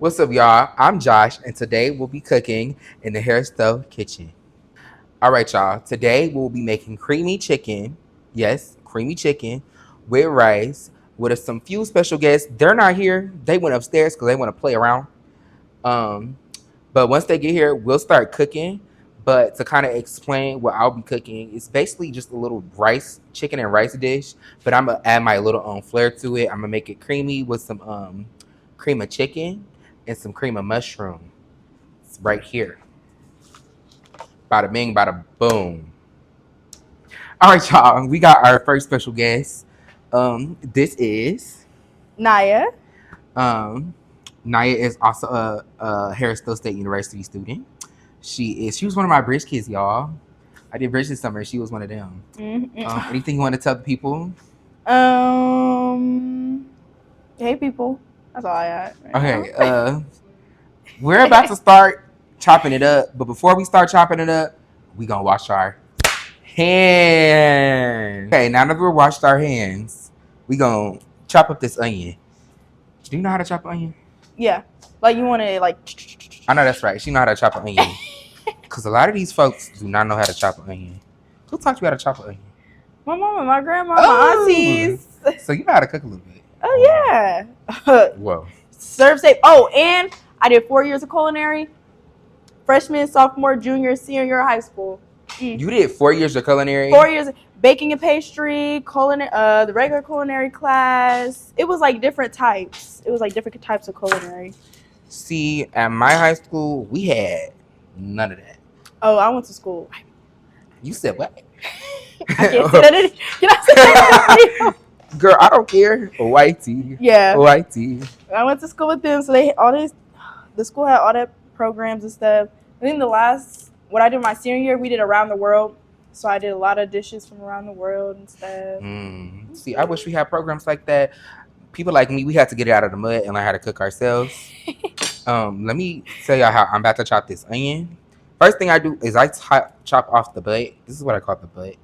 What's up, y'all? I'm Josh, and today we'll be cooking in the Hair Stove kitchen. All right, y'all. Today we'll be making creamy chicken. Yes, creamy chicken with rice with some few special guests. They're not here. They went upstairs because they want to play around. Um, but once they get here, we'll start cooking. But to kind of explain what I'll be cooking, it's basically just a little chicken and rice dish. But I'm gonna add my little flair to it. I'm gonna make it creamy with some cream of chicken and some cream of mushroom. It's right here. Bada bing, bada boom. All right, y'all. We got our first special guest. This is Naya. um, Naya is also a Harrisville State University student. She was one of my bridge kids, y'all. I did bridge this summer. She was one of them. Anything you want to tell the people? Hey people. That's all I got. Okay. We're about to start chopping it up, but before we start chopping it up, we gonna wash our hands. Okay, now that we're washed our hands, we gonna chop up this onion. Do you know how to chop an onion? Yeah. Like you want to like. I know that's right. She know how to chop an onion. Cause a lot of these folks do not know how to chop an onion. Who taught you how to chop an onion? My mama, my grandma, my aunties. So you know how to cook a little bit. Oh yeah. Whoa. Serve safe. Oh, and I did 4 years of culinary. Freshman, sophomore, junior, senior year of high school. You did 4 years of culinary? 4 years baking and pastry, the regular culinary class. It was like different types. It was like different types of culinary. See, at my high school, we had none of that. Oh, I went to school. You said what? I can't say that. Can I say that? Girl, I don't care. White tea. Yeah. White tea. I went to school with them, so the school had all that programs and stuff. I think what I did my senior year, we did around the world. So I did a lot of dishes from around the world and stuff. See, I wish we had programs like that. People like me, we had to get it out of the mud and learn how to cook ourselves. Let me tell y'all how I'm about to chop this onion. First thing I do is I chop off the butt. This is what I call the butt.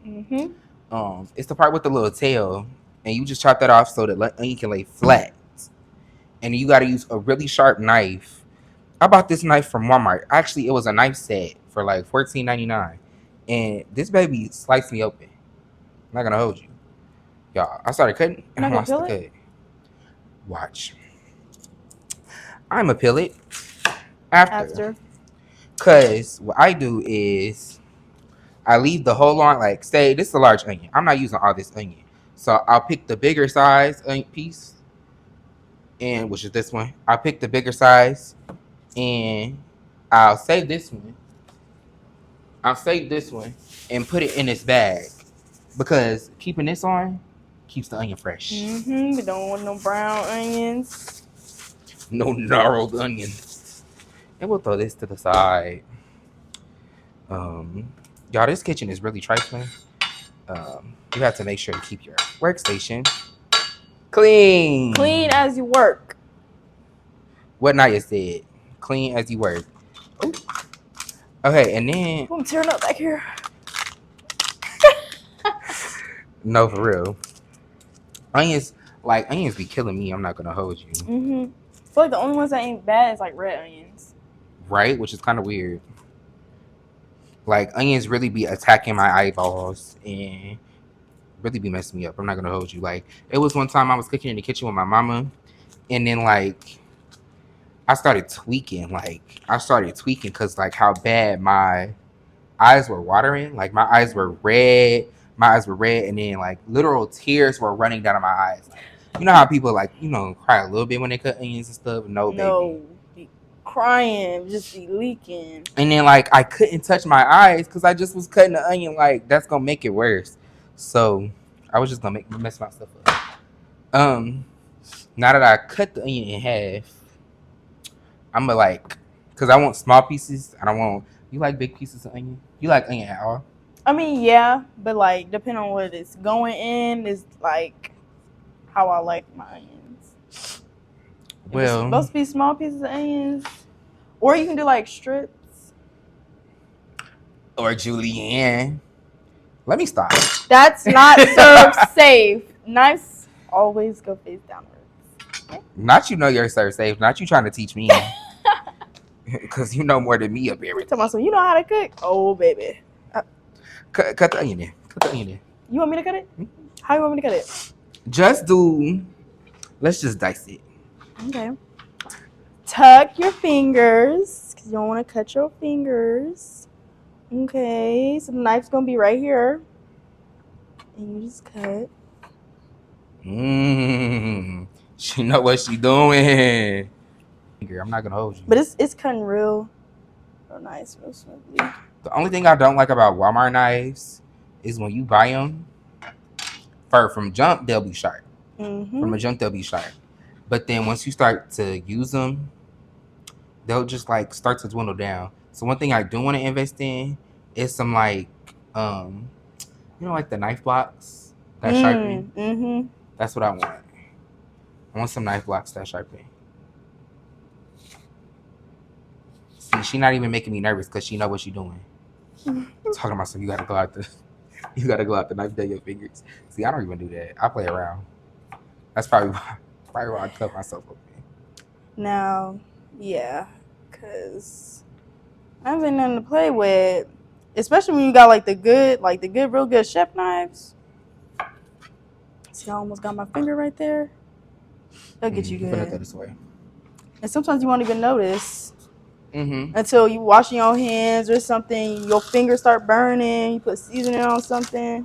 It's the part with the little tail, and you just chop that off so the onion can lay flat. And you got to use a really sharp knife. I bought this knife from Walmart. Actually, it was a knife set for like $14.99. And this baby sliced me open. I'm not gonna hold you, y'all. I started cutting and I lost the cut. Watch. I'm a peel it after. Cause what I do is I leave the whole on. Like, say this is a large onion. I'm not using all this onion, so I'll pick the bigger size piece, and which is this one. I'll pick the bigger size, and I'll save this one. And put it in this bag because keeping this on keeps the onion fresh. We don't want no brown onions. No gnarled onions. And we'll throw this to the side. Y'all, this kitchen is really trifling. You have to make sure to keep your workstation clean. Clean as you work. What Naya said. Clean as you work. Ooh. Okay, and then I'm tearing up back here. No, for real. Onions be killing me. I'm not gonna hold you. I feel like the only ones that ain't bad is like red onions. Right, which is kind of weird. Like onions really be attacking my eyeballs and really be messing me up. I'm not gonna hold you. Like it was one time I was cooking in the kitchen with my mama, and then like I started tweaking because like how bad my eyes were watering. Like my eyes were red, and then like literal tears were running down my eyes. Like, you know how people like cry a little bit when they cut onions and stuff. No, baby. Be crying, just be leaking. And then like I couldn't touch my eyes because I just was cutting the onion. Like that's gonna make it worse. So I was just gonna mess my stuff up. Now that I cut the onion in half, I'm gonna because I want small pieces. I don't want. You like big pieces of onion? You like onion at all? I mean, yeah, but like depending on what it's going in is like how I like my onions. Well, it's supposed to be small pieces of onions, or you can do like strips. Or julienne. Let me stop. That's not serve safe. Knives always go face downwards. Not you know your serve safe. Not you trying to teach me. Because you know more than me up here. So you know how to cook? Oh, baby. Cut the onion in. Cut the onion in. You want me to cut it? How you want me to cut it? Let's just dice it. Okay. Tuck your fingers, because you don't want to cut your fingers. Okay, so the knife's going to be right here. And you just cut. She know what she doing. I'm not going to hold you. But it's cutting real nice, real smoothly. The only thing I don't like about Walmart knives is when you buy them, from jump, they'll be sharp. Mm-hmm. From a jump, they'll be sharp. But then once you start to use them, they'll just like start to dwindle down. So one thing I do want to invest in is some like, like the knife blocks that sharpen. Mm-hmm. That's what I want. I want some knife blocks that sharpen. See, she not even making me nervous because she know what she doing. Talking about some, you gotta go out the knife down your fingers. See, I don't even do that. I play around. That's probably why I cut myself open. Now, yeah, because I haven't nothing to play with, especially when you got like the real good chef knives. See, I almost got my finger right there. They'll get you good. Put it this way. And sometimes you won't even notice Mm-hmm. until you washing your hands or something. Your fingers start burning. You put seasoning on something.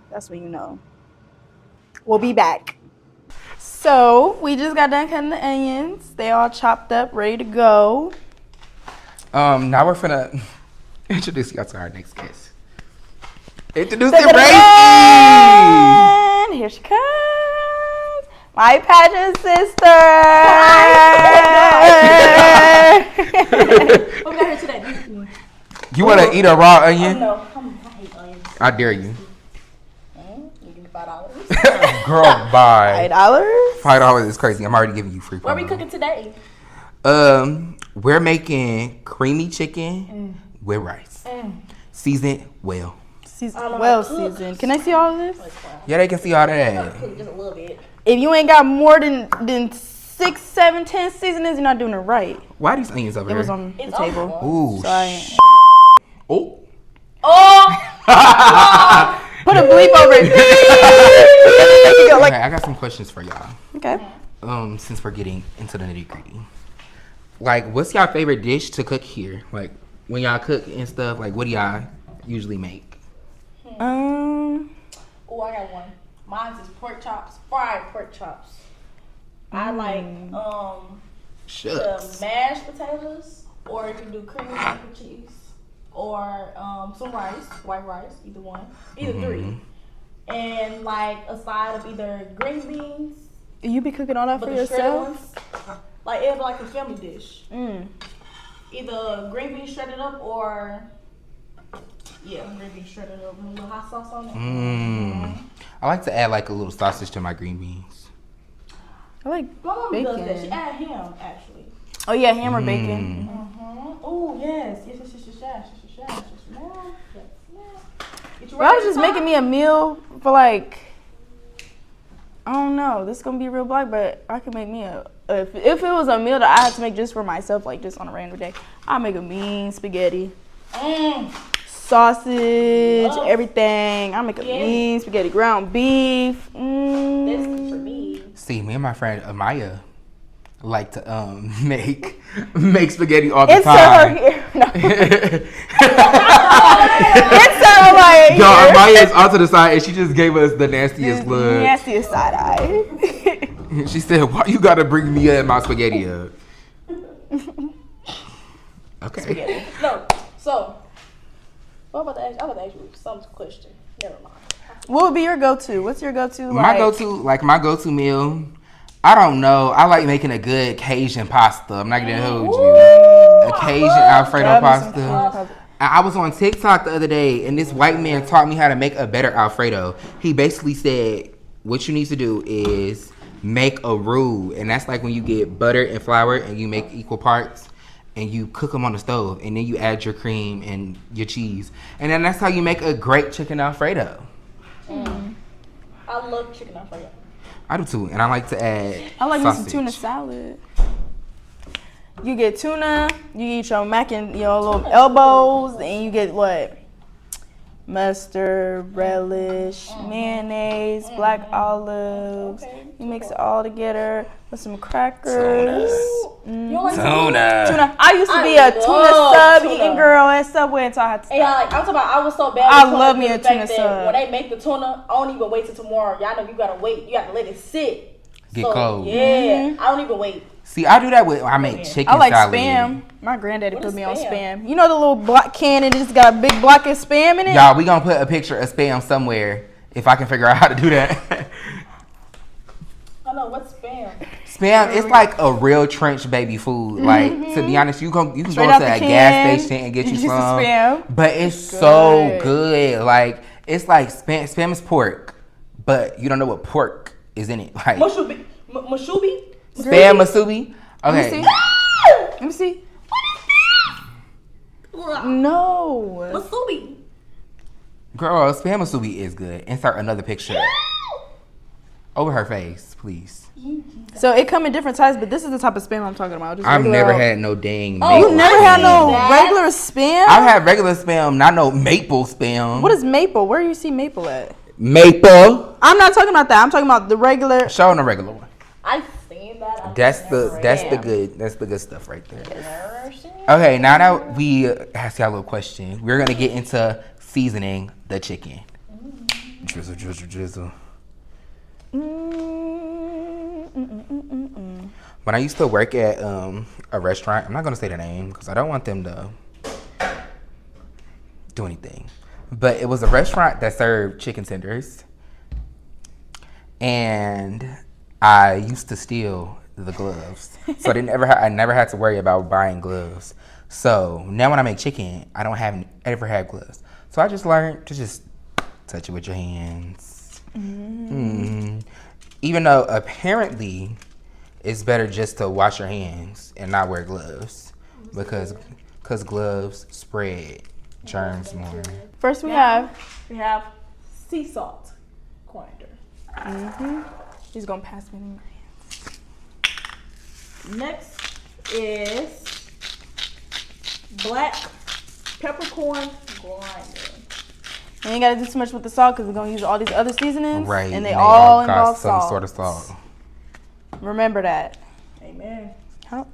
That's when you know. We'll be back. So we just got done cutting the onions. They all chopped up, ready to go. Now we're finna introduce you to our next guest. Introduce the And here she comes. My pageant sister. What we got here today? You wanna eat a raw onion? No, I hate onions. I dare you. You give me $5. Girl, bye. $5? $5 is crazy. I'm already giving you free. What are we cooking today? We're making creamy chicken with rice. Seasoned well. Well seasoned. Can I see all of this? Yeah, they can see all that. Cook just a little bit. If you ain't got more than 6, 7, 10 seasonings, you're not doing it right. Why are these onions over It here? was on the It's table. on. Ooh. So I Oh. Oh! put a bleep over it. Okay, I got some questions for y'all. Okay. Since we're getting into the nitty gritty, like, what's y'all favorite dish to cook here? Like, when y'all cook and stuff, like, what do y'all usually make? Oh, I got one. Mine is pork chops, fried pork chops. I like Shucks. the mashed potatoes, or you can do cream mac and cheese, or some rice, white rice, either one, either three, and like a side of either green beans. You be cooking all that But for the shredded yourself? ones, like it'd be like a family dish. Mm. Either green beans shredded up or green beans shredded up with a little hot sauce on it. I like to add like a little sausage to my green beans. I like My mom does that. She bacon. add ham actually. Oh yeah, ham or bacon. Oh yes. Yes. But I was just making me a meal for like, I don't know. This is gonna be real black, but I could make me if it was a meal that I had to make just for myself, like just on a random day, I'd make a mean spaghetti, sausage, everything. I make a mean spaghetti, ground beef. This is for me. See, me and my friend Amaya like to make spaghetti all the Insert time. her here. No. Insert her Yo, here. Amaya is off to the side and she just gave us the nastiest look. Nastiest side eye. She said, "Why you gotta bring me and my spaghetti up?" Okay. No. So, what about to ask? I was about to ask you some question. Never mind. What would be your go-to? What's your go-to? My go-to meal. I don't know. I like making a good Cajun pasta. I'm not gonna hold you. A Cajun Alfredo pasta. I was on TikTok the other day, and this white man taught me how to make a better Alfredo. He basically said, what you need to do is make a roux, and that's like when you get butter and flour and you make equal parts, and you cook them on the stove, and then you add your cream and your cheese, and then that's how you make a great chicken Alfredo. I love chicken Alfredo. I do too, and I like to add. I like me some sausage. tuna salad. You get tuna, you eat your mac and your little elbows, and you get what? Mustard, relish, mayonnaise, black olives. You mix it all together with some crackers. You don't like Tuna. I used to be a tuna love sub tuna. eating girl at Subway until I had to stop. And I'm talking about, I was so bad. I with love tuna me a the fact tuna that sub. When they make the tuna, I don't even wait till tomorrow. Y'all know you gotta wait. You gotta let it sit. Get cold. Yeah, I don't even wait. See, I do that with. I make chicken I like salad. Spam. My granddaddy What put is me on Spam? Spam. You know the little block can and it's got a big block of Spam in it? Y'all, we gonna put a picture of Spam somewhere if I can figure out how to do that. I know what's Spam. Spam, it's like a real trench baby food. Like, to be honest, you can Straight go out to the a can, gas station and get you get some some. Spam. But it's so good. Like, it's like Spam is pork, but you don't know what pork is in it. Like Mushubi. Mushubi? Spam masubi. Okay. Let me see. No. Masubi. Girl, Spam masubi is good. Insert another picture. Over her face, please. So it come in different types, but this is the type of Spam I'm talking about. Just I've regular never old- had no dang You maple never Spam. had no That- regular Spam? I've had regular Spam, not no maple Spam. What is maple? Where do you see maple at? maple? I'm not talking about that. I'm talking about the regular. Show on the regular one. I've seen that. I've That's never the read. that's the good stuff right there. Never seen it. Okay, now that we asked y'all a little question, we're gonna get into seasoning the chicken. Drizzle, drizzle, drizzle. When I used to work at a restaurant, I'm not gonna say the name because I don't want them to do anything. But it was a restaurant that served chicken tenders, and I used to steal the gloves, so I never had to worry about buying gloves. So now when I make chicken, I don't ever have gloves. So I just learned to just touch it with your hands. Even though apparently it's better just to wash your hands and not wear gloves because gloves spread germs more. First we have. We have sea salt coriander. He's gonna pass me the ingredients. Next is black peppercorn grinder. You ain't gotta do too much with the salt because we're gonna use all these other seasonings. Right. And they all involve some salt. sort of salt. Remember that. Amen. How?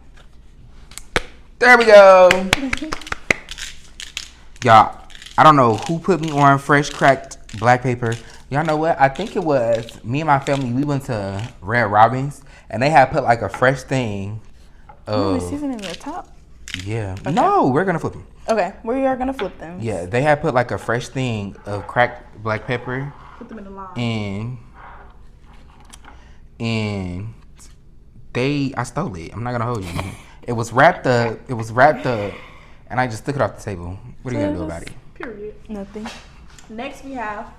There we go. Y'all, I don't know who put me on fresh cracked black paper. Y'all know what? I think it was me and my family. We went to Red Robin's and they had put like a fresh thing. Only seasoning in the top. Yeah. No, we're gonna flip them. Okay, we are gonna flip them. Yeah, they had put like a fresh thing of cracked black pepper Put them in the line. and I stole it. I'm not gonna hold you. It was wrapped up, and I just took it off the table. What are you gonna do about it? Period. Nothing. Next we have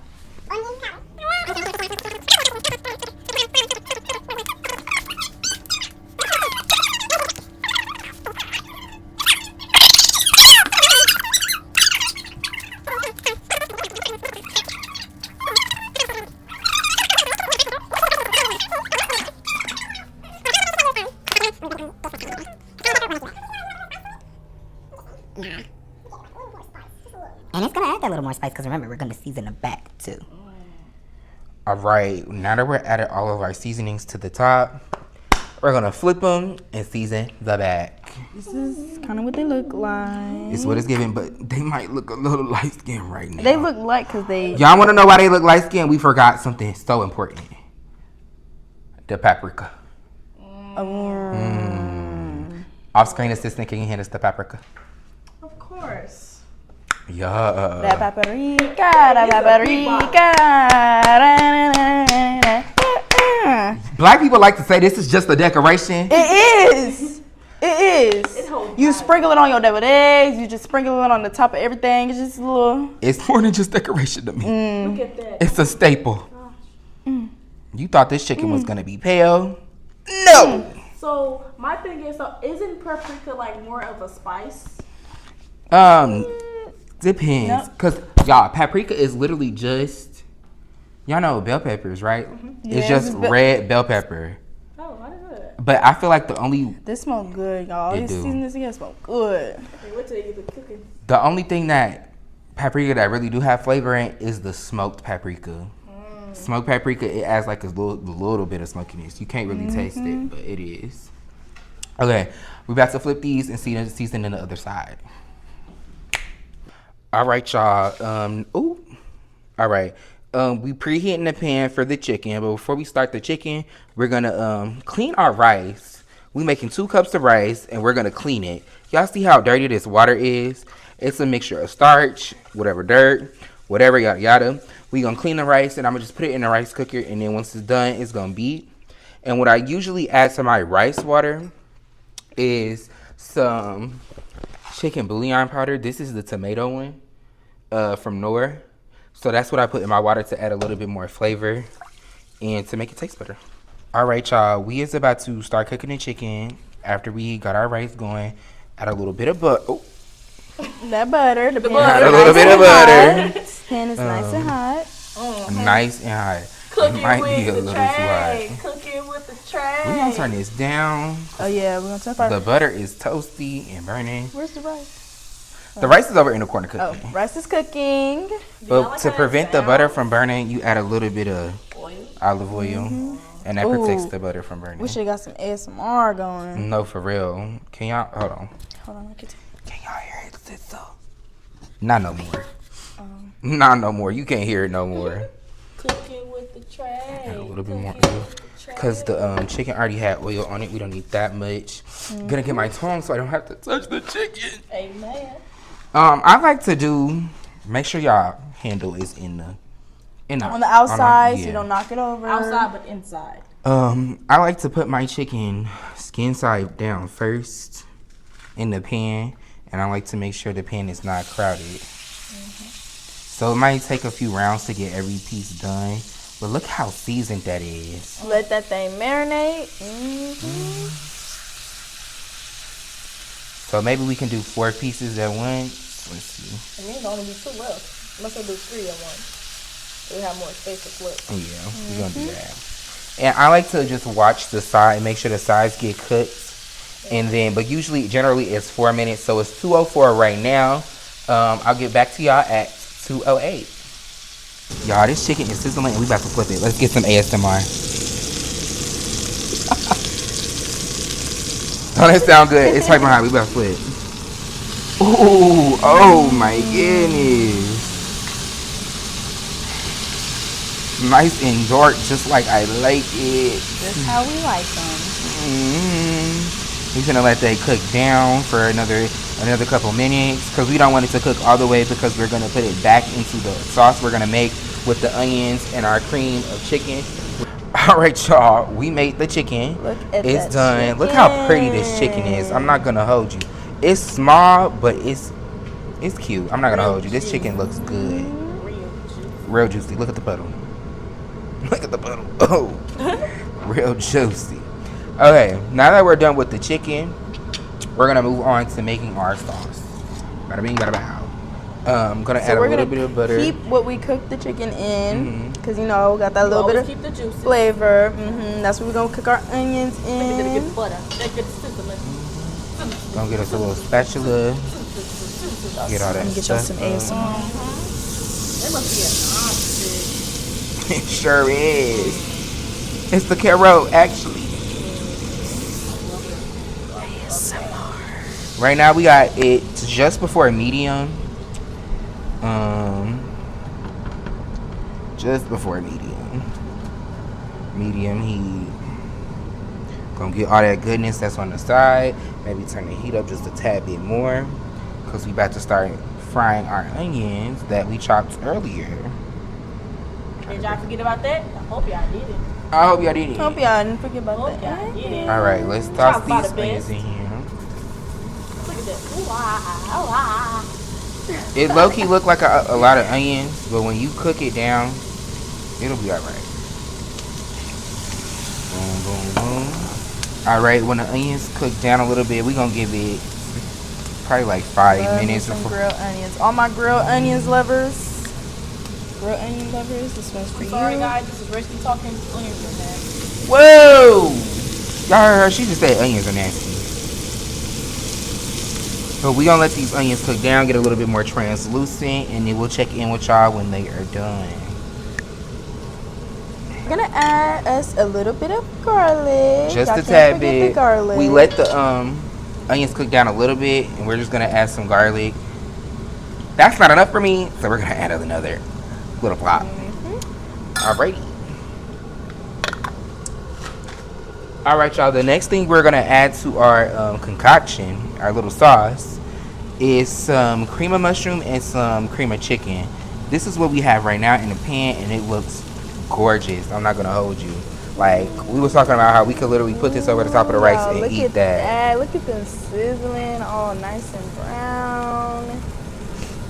And it's gonna add that little more spice because remember, we're gonna season the back too. All right, now that we're adding all of our seasonings to the top, we're gonna flip them and season the back. This is kind of what they look like. It's what it's giving, but they might look a little light skinned right now. They look like because they. Y'all wanna know why they look light skinned? We forgot something so important. The paprika. Off-screen assistant, can you hand us the paprika? of course. Yeah. That paprika, that paprika. Black people like to say this is just a decoration. It is. It is. It holds You value. sprinkle it on your deviled eggs. You just sprinkle it on the top of everything. It's just a little. It's more than just decoration to me. Look at that. It's a staple. You thought this chicken was gonna be pale? No. So my thing is, so isn't paprika like more of a spice? Depends. Cause y'all, paprika is literally just Y'all know bell peppers, right? Yeah, It's just it's bell- red bell pepper. Oh, I didn't know that. But I feel like the only This smell good, y'all. It These do. seasonings again smell good. Hey, wait till you get the cooking. the only thing that paprika that really do have flavor in is the smoked paprika. Smoked paprika, it adds like a little bit of smokiness. You can't really taste it, but it is. Okay, we about to flip these and season in the other side. All right, y'all. All right. We preheating the pan for the chicken, but before we start the chicken, we're gonna clean our rice. We making 2 cups of rice, and we're gonna clean it. Y'all see how dirty this water is? It's a mixture of starch, whatever dirt, whatever yada yada. We gonna clean the rice, and I'm gonna just put it in the rice cooker, and then once it's done, it's gonna beat. And what I usually add to my rice water is some chicken bouillon powder. This is the tomato one from Knorr. So that's what I put in my water to add a little bit more flavor and to make it taste better. All right, y'all. We is about to start cooking the chicken. After we got our rice going, add a little bit of butter. Oh, That butter. The pan add is a little nice bit and of butter. hot. Pan is nice and hot. Nice and hot. Cook It it might with be a the little too tray. hot. Cook it with the tray. We're gonna turn this down. Oh yeah, we're gonna turn fire. The butter is toasty and burning. Where's the rice? The rice is over in the corner Oh, cooking. rice is cooking. But to prevent the butter from burning, you add a little bit of Oil. olive oil, and that protects the butter from burning. We should got some ASMR going. No, for real. Can y'all hold on? Hold on, look at Can y'all hear it sizzle? Not no more. Not no more. You can't hear it no more. Cook it with the tray. Add a little bit more Cook it oil. with the tray. Because the chicken already had oil on it. We don't need that much. Gonna get my tongue so I don't have to touch the chicken. Amen. I like to do. Make sure y'all handle is in the on the outside, so yeah. you don't knock it over. Outside but inside. I like to put my chicken skin side down first in the pan, and I like to make sure the pan is not crowded. So it might take a few rounds to get every piece done, but look how seasoned that is. Let that thing marinate. So maybe we can do 4 pieces at once. Let's see. It means only be 2 left. Unless I do 3 at once. We have more space to flip. Yeah, we're gonna do that. And I like to just watch the side, make sure the sides get cooked, and then. But usually, generally, it's 4 minutes, so it's 2:04 right now. I'll get back to y'all at 2:08. Y'all, this chicken is sizzling, and we about to flip it. Let's get some ASMR. Don't that sound good? It's right behind. We about to flip. Ooh, oh my goodness. Nice and dark, just like I like it. That's how we like them. We're gonna let that cook down for another couple minutes because we don't want it to cook all the way because we're gonna put it back into the sauce we're gonna make with the onions and our cream of chicken. All right, y'all, we made the chicken. Look at It's that done. chicken. Look how pretty this chicken is. I'm not gonna hold you. It's small, but it's cute. I'm not gonna hold you. This chicken looks good. Real juicy. Look at the puddle. Look at the puddle. Oh, real juicy. Okay, now that we're done with the chicken, we're gonna move on to making our sauce. Bada bing, bada bow. I'm gonna add a little bit of butter. Keep what we cooked the chicken in, because you know we got that little bit of keep the juices. flavor. That's what we're gonna cook our onions Maybe to in. get butter. That gets sizzling. Gonna get us a little spatula. Get all that Let me get y'all stuff some up. ASMR. That must be a non-stick. It sure is. It's the carrot, actually. Right now we got it just before medium. Just before medium. Medium heat. Gonna get all that goodness that's on the side. Maybe turn the heat up just a tad bit more, because we about to start frying our onions that we chopped earlier. Did y'all forget about that? I hope y'all did it. I hope y'all did it. Hope y'all didn't forget about Hope that. y'all did it. All right, let's toss Talk about these the onions best. in here. Look at that. Ooh, ah. It low key look like a lot of onions, but when you cook it down, it'll be all right. Boom, boom, boom. All right, when the onions cook down a little bit, we gonna give it probably like 5 Love me minutes some before. grilled onions. All my grilled onions lovers. real onion lovers, this one's for you. Sorry, guys. This is Risky talking. Onions are nasty. Whoa! Y'all heard her? She just said onions are nasty. But we gonna let these onions cook down, get a little bit more translucent, and then we'll check in with y'all when they are done. We're gonna add us a little bit of garlic. Just Y'all a can't tad forget bit. the garlic. We let the onions cook down a little bit, and we're just gonna add some garlic. That's not enough for me, so we're gonna add another little plop. Alrighty. Alright, y'all. The next thing we're gonna add to our concoction, our little sauce, is some cream of mushroom and some cream of chicken. This is what we have right now in the pan, and it looks gorgeous. I'm not gonna hold you. Like, we was talking about how we could literally put this over the top of the rice and look eat at that. Look at them sizzling, all nice and brown.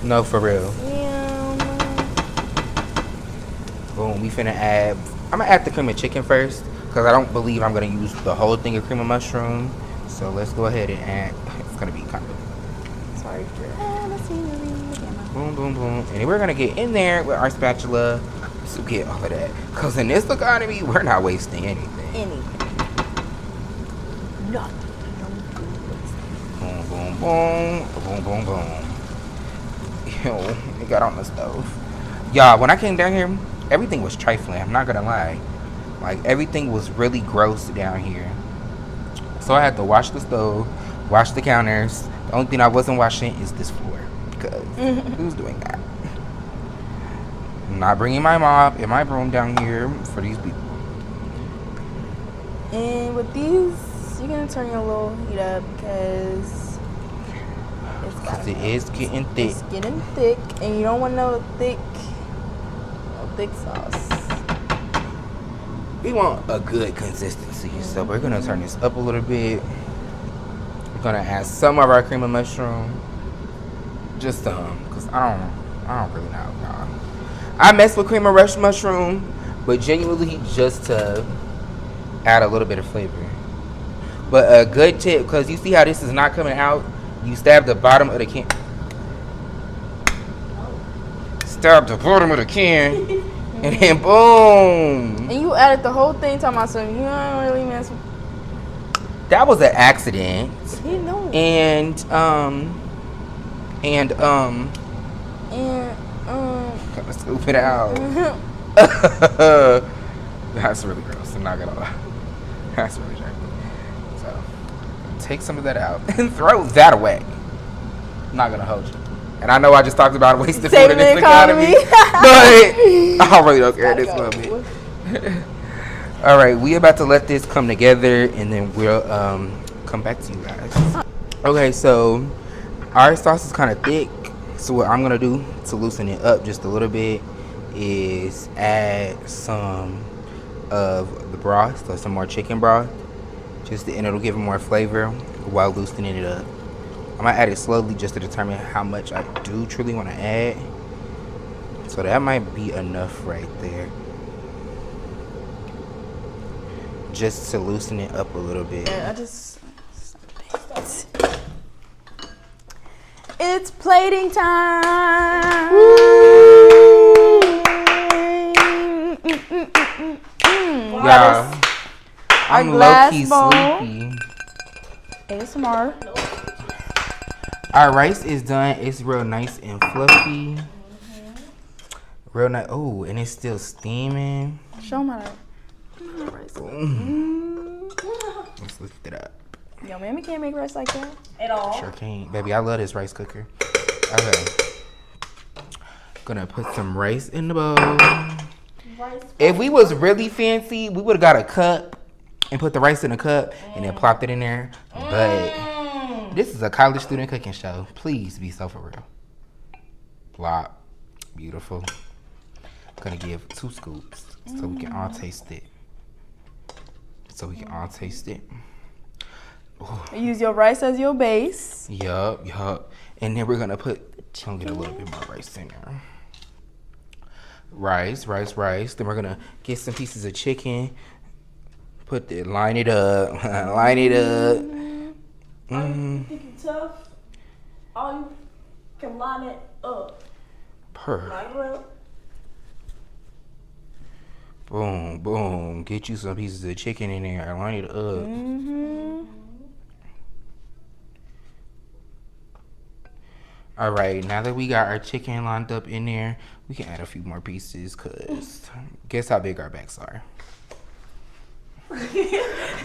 No, for real. Yum. Boom. We finna add. I'm gonna add the cream of chicken first, because I don't believe I'm gonna use the whole thing of cream of mushroom. So let's go ahead and add. It's gonna be kind of. Sorry, Boom, boom, boom. And we're gonna get in there with our spatula to get all of that. Because in this economy, we're not wasting anything. Nothing. Boom, boom, boom. Boom, boom, boom. Yo, it got on the stove. Y'all, when I came down here, everything was trifling. I'm not gonna lie. Like, everything was really gross down here. So I had to wash the stove, wash the counters. The only thing I wasn't washing is this floor. Because who's doing that? I'm not bringing my mop and my broom down here for these people. And with these, you're gonna turn your little heat up because it is getting thick. It's getting thick, and you don't want no thick sauce. We want a good consistency, so we're gonna turn this up a little bit. We're gonna add some of our cream of mushroom, just some, cause I don't really know, y'all. I mess with cream of mushroom, but genuinely just to add a little bit of flavor. But a good tip, cause you see how this is not coming out. You stab the bottom of the can. Stab the bottom of the can, and then boom. And you added the whole thing, talking about something you don't really mess with. That was an accident. You know. Gotta scoop it out. That's really gross. I'm not gonna lie. That's really gross. So take some of that out and throw that away. I'm not gonna hold you. And I know I just talked about wasted food in this economy, but I really don't care this moment. All right, we about to let this come together, and then we'll come back to you guys. Okay, so our sauce is kind of thick. So what I'm gonna do to loosen it up just a little bit is add some of the broth, so some more chicken broth, and it'll give it more flavor while loosening it up. I'm gonna add it slowly just to determine how much I do truly want to add. So that might be enough right there, just to loosen it up a little bit. Yeah, it's plating time. Y'all, I'm low-key sleepy. ASMR. Our rice is done. It's real nice and fluffy. Real nice. Oh, and it's still steaming. Show my rice. Let's lift it up. Yo, mammy can't make rice like that. At all. Sure can. Baby, I love this rice cooker. Okay. Gonna put some rice in the bowl. If we was really fancy, we would have got a cup and put the rice in a cup and then plopped it in there. But this is a college student cooking show. Please be so for real. Plop. Beautiful. Gonna give 2 scoops so we can all taste it. Ooh. Use your rice as your base. Yup. And then we're gonna get a little bit more rice in there. Rice. Then we're gonna get some pieces of chicken. Line it up. You think you tough? All you can line it up. Per. Line it up. Boom, boom. Get you some pieces of chicken in there. Line it up. Mm-hmm. All right, now that we got our chicken lined up in there, we can add a few more pieces, because guess how big our backs are?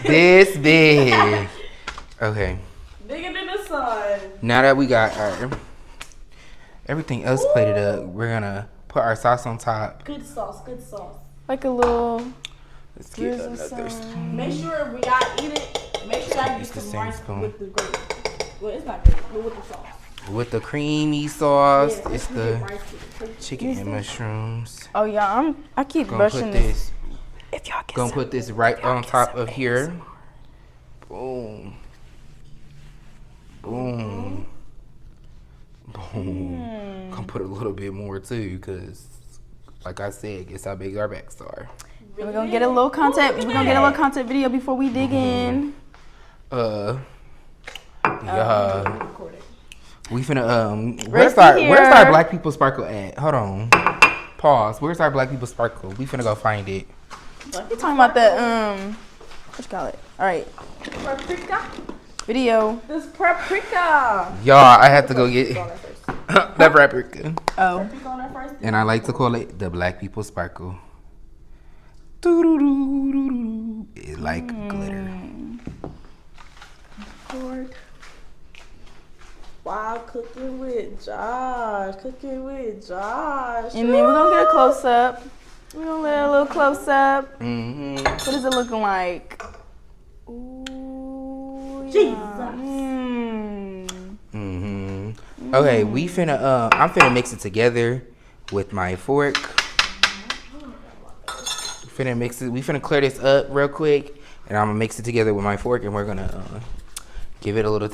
This big. Okay. Bigger than the sun. Now that we got our everything else plated up, we're gonna put our sauce on top. Good sauce, good sauce. Like a little. Let's get Drizzle another some. Make sure when y'all eat it, make sure y'all It's get the some same rice spoon. with the gravy. Well, it's not gravy, but with the sauce. with the creamy sauce. Yeah, It's you the get rice with it. chicken and mushrooms. Oh yeah, I keep Gonna brushing put this. this. If y'all get Gonna some- put this right on top of here. Boom. Boom. Boom. Gonna put a little bit more too, cause like I said, guess how big our backs are. We're gonna get a little content. We're gonna get a little content video before we dig in. Yeah. We finna Rest where's here. our black people sparkle at? Hold on. Pause. Where's our black people sparkle? We finna go find it. You talking about that what you call it? All right, Paprika. video. This paprika. Y'all, I have to go get On that first. that paprika. Oh, Paprika on that first. And I like to call it the black people sparkle. Doo-doo-doo-doo-doo. It like glitter. Lord. Wow, cooking with Josh. Cooking with Josh. and then we're gonna get a close up. We're gonna let a little close up. Mm-hmm. What is it looking like? Ooh, Jesus. yeah. Mm-hmm. Okay, we finna I'm finna mix it together with my fork. Finna mix it. We finna clear this up real quick, and I'm gonna mix it together with my fork, and we're gonna give it a little.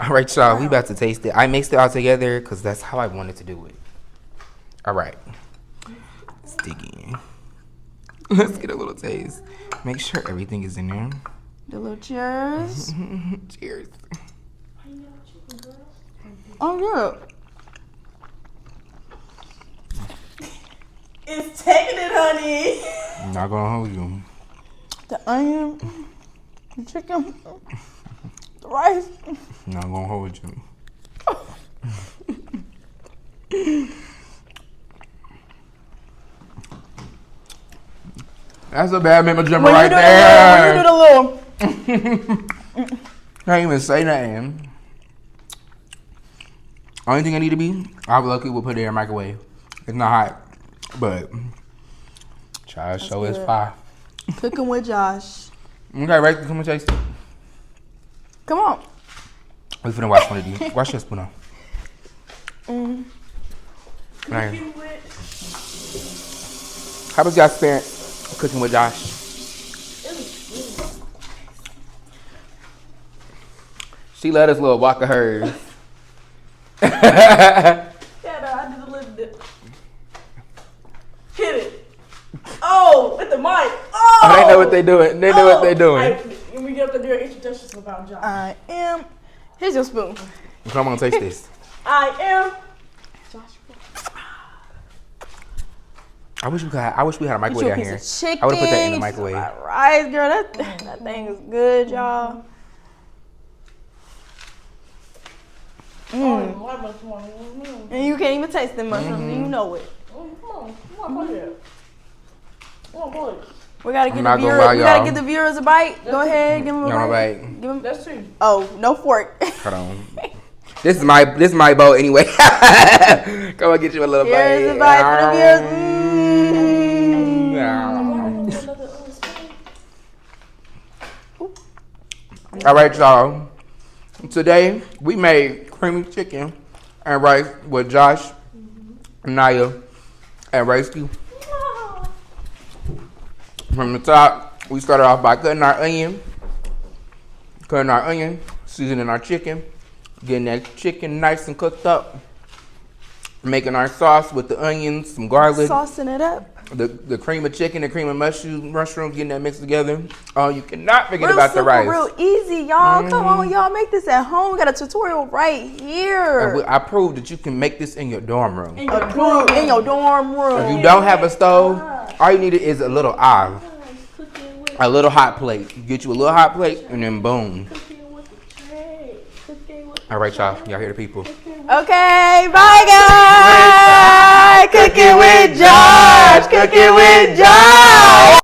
All right, y'all, we about to taste it. I mixed it all together because that's how I wanted to do it. All right, let's dig in. Let's get a little taste. Make sure everything is in there. The little cheers. Cheers. Oh yeah. It's taking it, honey. I'm not gonna hold you. The onion, the chicken, the rice. I'm not gonna hold you. That's a bad memo jumper right there. When you do the little. Can't even say nothing. Only thing I need to be, I'll be lucky we'll put it in the microwave. It's not hot, but try to show it's good. fire. Cooking with Josh. Okay, right, come and taste it. Come on. We finna wash one of these. Wash your spoon off. Mm. Right. How was y'all experience cooking with Josh? She let us little walk of hers. Yeah, I did a little dip. Hit it. Oh, with the mic. Oh, Oh, they know what they doing. They know what they doing. We get up to do an introduction about Josh. I am. Here's your spoon. Come on, taste this. I am Josh. I wish we had a Get you microwave a down piece here. of chicken. I would have put that in the some microwave. Rice, girl. That thing is good, y'all. Mm. Why much more? Mm. And you can't even taste the mushrooms. Mm-hmm. You know it. Come on, play that. Come on, boy. We gotta I'm get not the gonna viewers. lie, We gotta y'all. give the viewers a bite. Go ahead, give them a Y'all bite. right. Give them. That's two. Oh, no fork. Hold on. This is my bowl anyway. Come on, get you a little bite. Here's a bite for the viewers. All right, y'all. Today we made creamy chicken and rice with Josh, Naya, and Rescue. From the top, we started off by cutting our onion, seasoning our chicken, getting that chicken nice and cooked up, making our sauce with the onions, some garlic, Saucing it up. the cream of chicken, the cream of mushroom, getting that mixed together. Oh, you cannot forget about the rice. Real easy, y'all. Come on, y'all, make this at home. We got a tutorial right here. I proved that you can make this in your dorm room. In your dorm room. If you don't have a stove, all you need is a little olive, a little hot plate. You get you a little hot plate, and then boom. All right, y'all hear the people. Okay, bye guys. Cooking with Josh. Cooking with Josh.